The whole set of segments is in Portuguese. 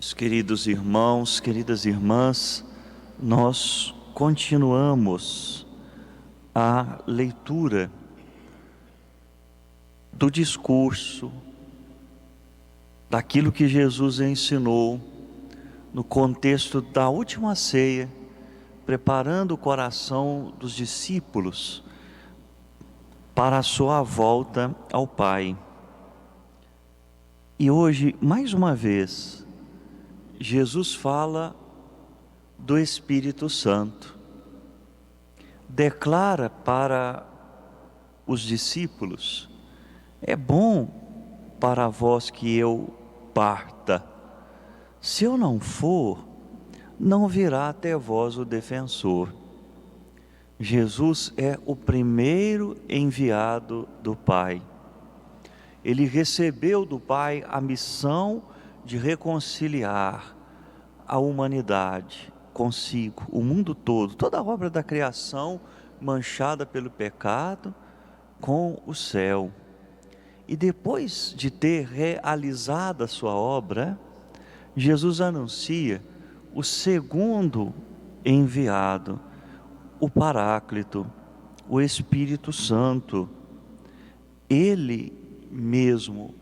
Meus queridos irmãos, queridas irmãs, nós continuamos a leitura do discurso, daquilo que Jesus ensinou no contexto da última ceia, preparando o coração dos discípulos para a sua volta ao Pai. E hoje, mais uma vez, Jesus fala do Espírito Santo, declara para os discípulos: é bom para vós que eu parta, se eu não for, não virá até vós o defensor. Jesus é o primeiro enviado do Pai. Ele recebeu do Pai a missão de reconciliar a humanidade consigo, o mundo todo, toda a obra da criação manchada pelo pecado, com o céu. E depois de ter realizado a sua obra, Jesus anuncia o segundo enviado, o Paráclito, o Espírito Santo. Ele mesmo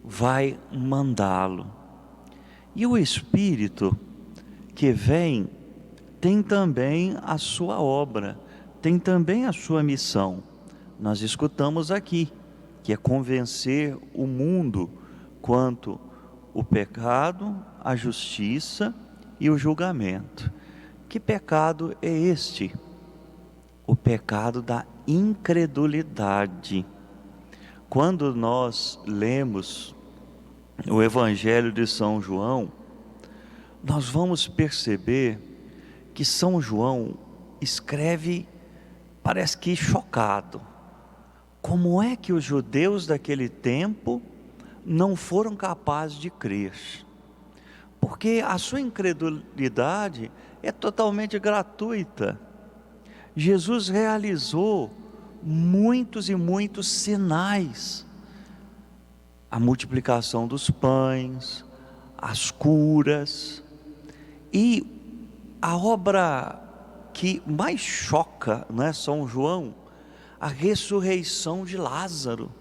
vai mandá-lo. E o Espírito que vem tem também a sua obra, tem também a sua missão. Nós escutamos aqui que é convencer o mundo quanto o pecado, a justiça e o julgamento. Que pecado é este? O pecado da incredulidade. Quando nós lemos o Evangelho de São João, nós vamos perceber que São João escreve, parece que chocado. Como é que os judeus daquele tempo não foram capazes de crer? Porque a sua incredulidade é totalmente gratuita. Jesus realizou muitos e muitos sinais. A multiplicação dos pães, as curas, e a obra que mais choca, não é, São João, a ressurreição de Lázaro.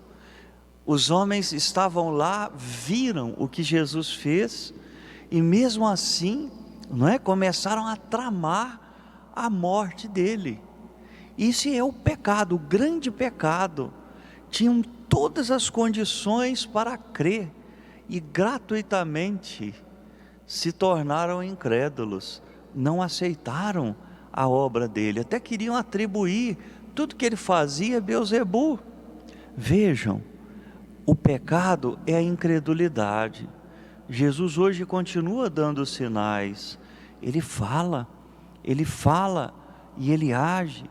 Os homens estavam lá, viram o que Jesus fez, e mesmo assim, não é, começaram a tramar a morte dele. Isso é o pecado, o grande pecado. Tinham todas as condições para crer e gratuitamente se tornaram incrédulos, não aceitaram a obra dele, até queriam atribuir tudo que ele fazia a Beelzebu. Vejam, o pecado é a incredulidade. Jesus hoje continua dando sinais, ele fala e ele age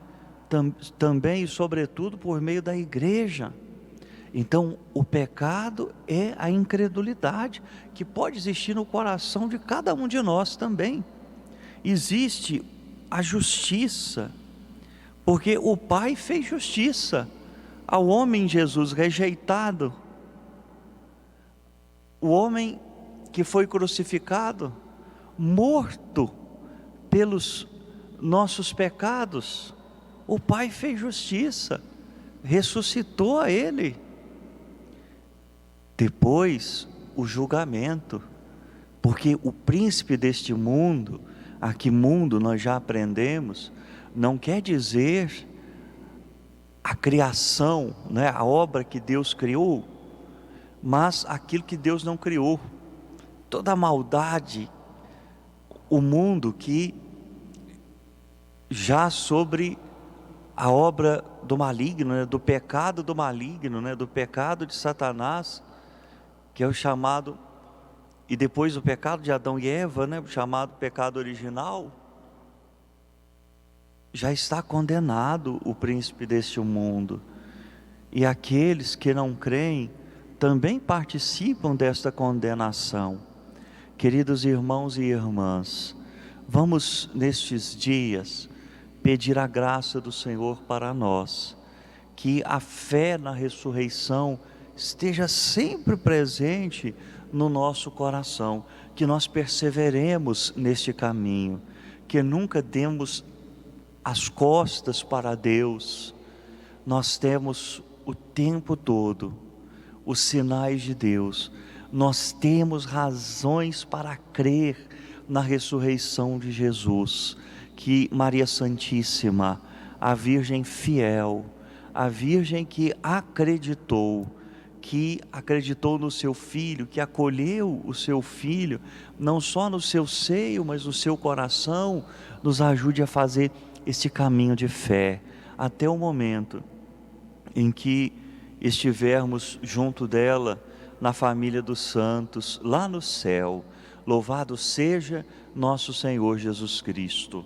também e sobretudo por meio da igreja. Então o pecado é a incredulidade que pode existir no coração de cada um de nós também. Existe a justiça, porque o Pai fez justiça ao homem Jesus rejeitado, o homem que foi crucificado, morto pelos nossos pecados. O Pai fez justiça, ressuscitou a ele. Depois o julgamento, porque o príncipe deste mundo, a que mundo nós já aprendemos, não quer dizer a criação, né, a obra que Deus criou, mas aquilo que Deus não criou. Toda a maldade, o mundo que já sobre a obra do maligno, né, do pecado do maligno, né, do pecado de Satanás, que é o chamado, e depois o pecado de Adão e Eva, né, o chamado pecado original, já está condenado o príncipe deste mundo. E aqueles que não creem também participam desta condenação. Queridos irmãos e irmãs, vamos nestes dias pedir a graça do Senhor para nós, que a fé na ressurreição esteja sempre presente no nosso coração, que nós perseveremos neste caminho, que nunca demos as costas para Deus. Nós temos o tempo todo os sinais de Deus, nós temos razões para crer na ressurreição de Jesus, que Maria Santíssima, a Virgem fiel, a Virgem que acreditou no seu Filho, que acolheu o seu Filho, não só no seu seio, mas no seu coração, nos ajude a fazer esse caminho de fé, até o momento em que estivermos junto dela, na família dos santos, lá no céu. Louvado seja nosso Senhor Jesus Cristo.